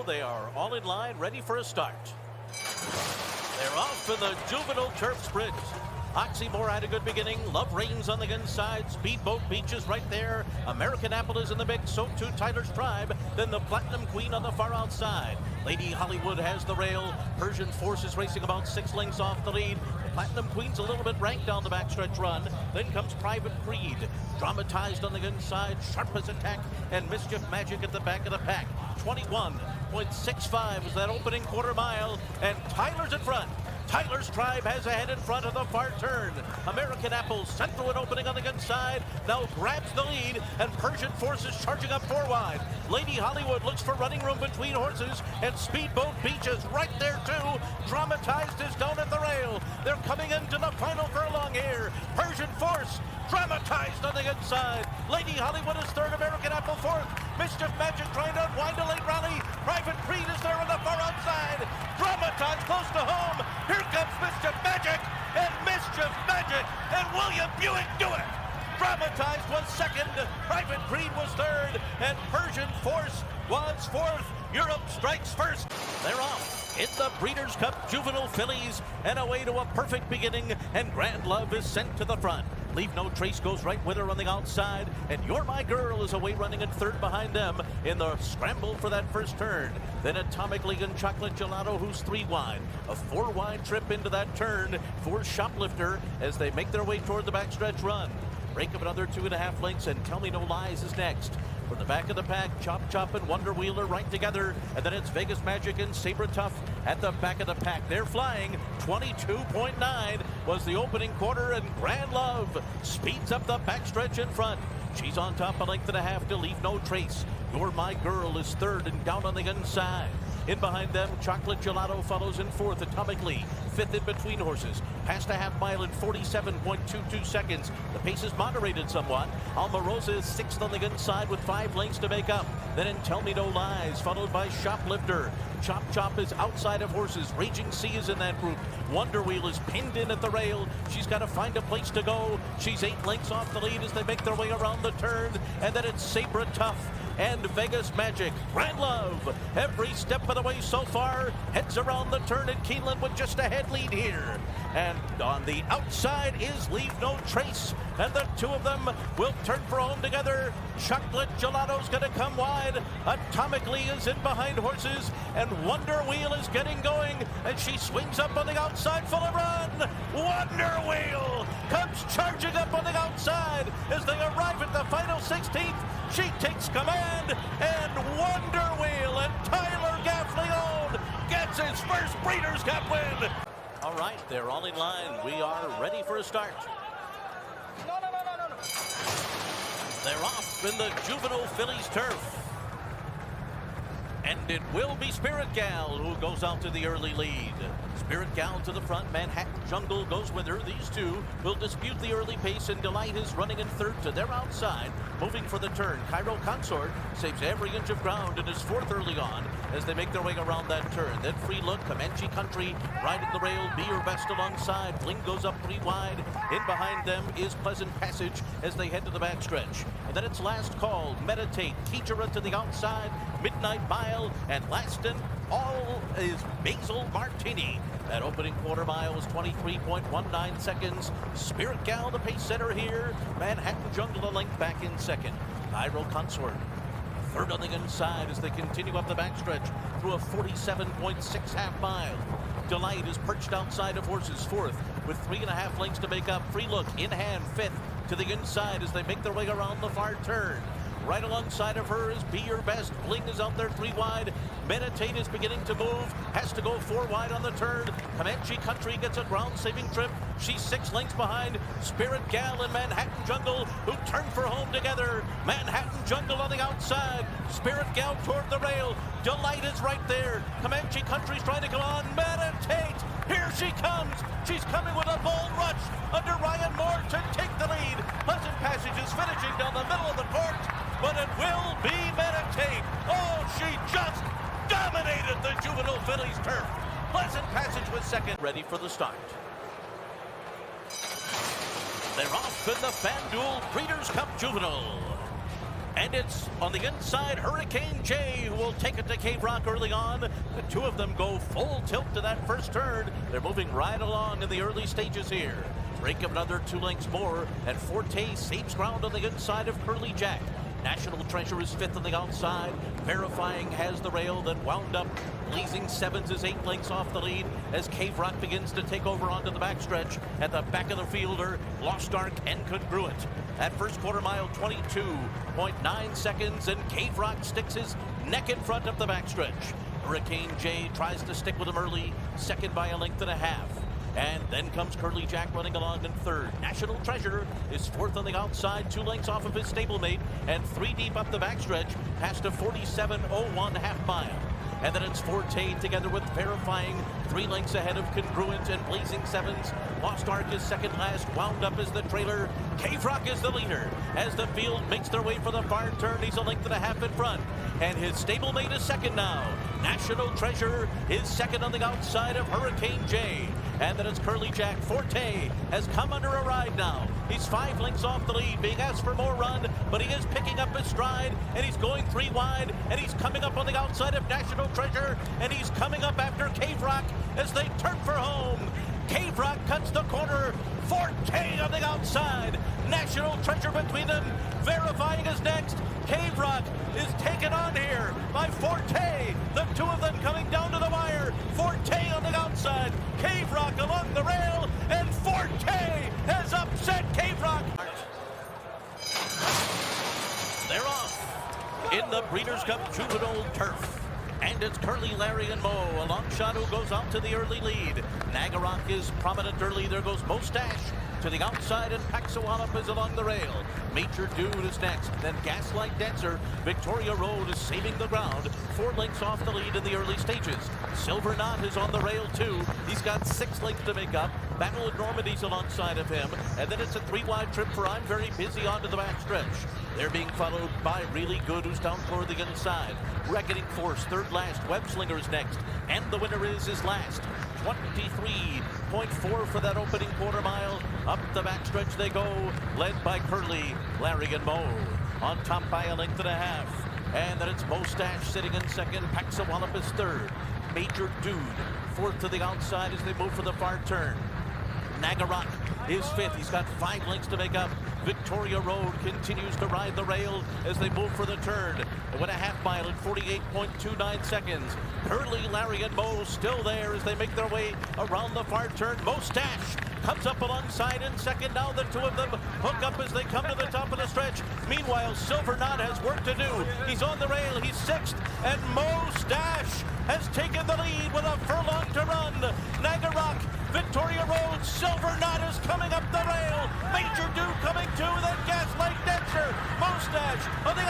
They are all in line, ready for a start. They're off in the Juvenile Turf sprint. Oxymore had a good beginning. Love reigns on the inside. Speedboat Beach is right there. American Apple is in the mix. So too Tyler's Tribe. Then the Platinum Queen on the far outside. Lady Hollywood has the rail. Persian Force is racing about 6 lengths off the lead. The Platinum Queen's a little bit ranked down the backstretch run. Then comes Private Creed. Dramatized on the inside. Sharp as attack. And Mischief Magic at the back of the pack. 21.65 is that opening quarter mile. And Tyler's in front. Tyler's Tribe has a head in front of the far turn. American Apple sent through an opening on the inside. Now grabs the lead, and Persian Force is charging up 4 wide. Lady Hollywood looks for running room between horses, and Speedboat Beach is right there too. Dramatized is down at the rail. They're coming into the final furlong here. Persian Force dramatized on the inside. Lady Hollywood is third, American Apple fourth. Mischief Magic trying to unwind a late rally. Private Creed is there on the far outside. Dramatized close to home. Here comes Mischief Magic, and Mischief Magic and William Buick do it. Dramatized was second, Private Creed was third, and Persian Force was fourth. Europe strikes first. They're off in the Breeders' Cup Juvenile Fillies, and away to a perfect beginning, and Grand Love is sent to the front. Leave No Trace goes right with her on the outside, and You're My Girl is away running in third behind them in the scramble for that first turn. Then Atomic League and Chocolate Gelato, who's 3 wide. A 4 wide trip into that turn for Shoplifter as they make their way toward the backstretch run. Break of another 2.5 lengths, and Tell Me No Lies is next. From the back of the pack, Chop Chop and Wonder Wheeler right together, and then it's Vegas Magic and Sabre Tough at the back of the pack. They're flying. 22.9 was the opening quarter, and Grand Love speeds up the backstretch in front. She's on top a length and a half to Leave No Trace. You're My Girl is third and down on the inside. In behind them, Chocolate Gelato follows in fourth, Atomic League. Fifth in between horses. Past a half mile in 47.22 seconds. The pace is moderated somewhat. Almarosa is sixth on the inside with 5 lengths to make up. Then in Tell Me No Lies, followed by Shoplifter. Chop Chop is outside of horses. Raging Sea is in that group. Wonder Wheel is pinned in at the rail. She's got to find a place to go. She's 8 lengths off the lead as they make their way around the turn. And then it's Sabre Tough and Vegas Magic. Grand Love, every step of the way so far, heads around the turn at Keeneland with just a head lead here. And on the outside is Leave No Trace, and the two of them will turn for home together. Chocolate Gelato's gonna come wide. Atomically is in behind horses, and Wonder Wheel is getting going, and she swings up on the outside full of run. Wonder Wheel comes charging up on the outside as they arrive at the final 16th. She takes command, and Wonder Wheel and Tyler Gaffleon gets his first Breeders' Cup win. All right, they're all in line. We are ready for a start. They're off in the Juvenile Fillies turf. And it will be Spirit Gal who goes out to the early lead. Spirit Gal to the front. Manhattan Jungle goes with her. These two will dispute the early pace, and Delight is running in third to their outside. Moving for the turn, Cairo Consort saves every inch of ground and is fourth early on as they make their way around that turn. Then Free Look, Comanche Country, riding the rail, Be Your Best alongside. Bling goes up 3 wide. In behind them is Pleasant Passage as they head to the backstretch. And then it's Last Call, Meditate, Kijera to the outside, Midnight Mile, and last and all is Basil Martini. That opening quarter mile was 23.19 seconds. Spirit Gal, the pace setter here. Manhattan Jungle a length back in second. Cairo Consort third on the inside as they continue up the backstretch through a 47.6 half mile. Delight is perched outside of horses fourth with 3.5 lengths to make up. Free Look in hand fifth to the inside as they make their way around the far turn. Right alongside of her is Be Your Best. Bling is out there 3 wide. Meditate is beginning to move. Has to go 4 wide on the turn. Comanche Country gets a ground-saving trip. She's 6 lengths behind Spirit Gal and Manhattan Jungle, who turn for home together. Manhattan Jungle on the outside. Spirit Gal toward the rail. Delight is right there. Comanche Country's trying to come on. Meditate. Here she comes. She's coming with a bold rush under Ryan Moore to take the lead. Pleasant Passage is finishing down the middle of the court, but it will be Meditate. Oh, she just dominated the Juvenile Fillies turf. Pleasant Passage was second, ready for the start. They're off in the FanDuel Breeders' Cup Juvenile. And it's on the inside, Hurricane J, who will take it to Cave Rock early on. The two of them go full tilt to that first turn. They're moving right along in the early stages here. Break of another 2 lengths more, and Forte saves ground on the inside of Curly Jack. National Treasure is 5th on the outside. Verifying has the rail, then wound up. Blazing Sevens is 8 lengths off the lead as Cave Rock begins to take over onto the backstretch. At the back of the fielder, Lost Ark and Congruent. At first quarter mile, 22.9 seconds, and Cave Rock sticks his neck in front of the backstretch. Hurricane J tries to stick with him early, second by 1.5 lengths. And then comes Curly Jack running along in third. National Treasure is 4th on the outside, 2 lengths off of his stablemate, and 3 deep up the backstretch, past a 47.01 half mile. And then it's Forte together with Verifying, 3 lengths ahead of Congruent and Blazing Sevens. Lost Ark is second last, wound up is the trailer. Cave Rock is the leader. As the field makes their way for the far turn, he's 1.5 lengths in front. And his stablemate is second now. National Treasure is second on the outside of Hurricane J. And then it's Curly Jack. Forte has come under a ride now. He's 5 lengths off the lead, being asked for more run, but he is picking up his stride, and he's going 3 wide, and he's coming up on the outside of National Treasure, and he's coming up after Cave Rock as they turn for home. Cave Rock cuts the corner. Forte on the outside. National Treasure between them. Verifying is next. Cave Rock is taken on here by Forte. The two of them coming down to the wire. Forte on the outside. Cave Rock along the rail. And Forte has upset Cave Rock. They're off in the Breeders' Cup Juvenile Turf. And it's Curly, Larry, and Mo. A long shot who goes out to the early lead. Nagarok is prominent early. There goes Mustache to the outside, and Paxawallop is along the rail. Major Dude is next. Then Gaslight Dancer. Victoria Road is saving the ground. 4 lengths off the lead in the early stages. Silver Knot is on the rail too. He's got 6 lengths to make up. Battle of Normandy's alongside of him. And then it's a 3-wide trip for I'm Very Busy onto the backstretch. They're being followed by Really Good, who's down toward the inside. Reckoning Force, third last. Webslinger is next. And the winner is his last. 23.4 for that opening quarter mile. Up the backstretch they go, led by Curly, Larry, and Mo. On top by 1.5 lengths. And then it's Mustache sitting in second. Paxawallop is third. Major Dude, 4th to the outside as they move for the far turn. Nagarok is 5th. He's got 5 lengths to make up. Victoria Road continues to ride the rail as they move for the turn. They went a half mile in 48.29 seconds. Curly, Larry, and Mo still there as they make their way around the far turn. Mustache comes up alongside in second. Now the two of them hook up as they come to the top of the stretch. Meanwhile, Silver Knot has work to do. He's on the rail. He's 6th. And Mustache has taken the lead with a furlong to run. Nagarok, Victoria Road, Silver Knot is coming up the rail. Major Dude coming to, then Gaslight Dancer. Mustache on the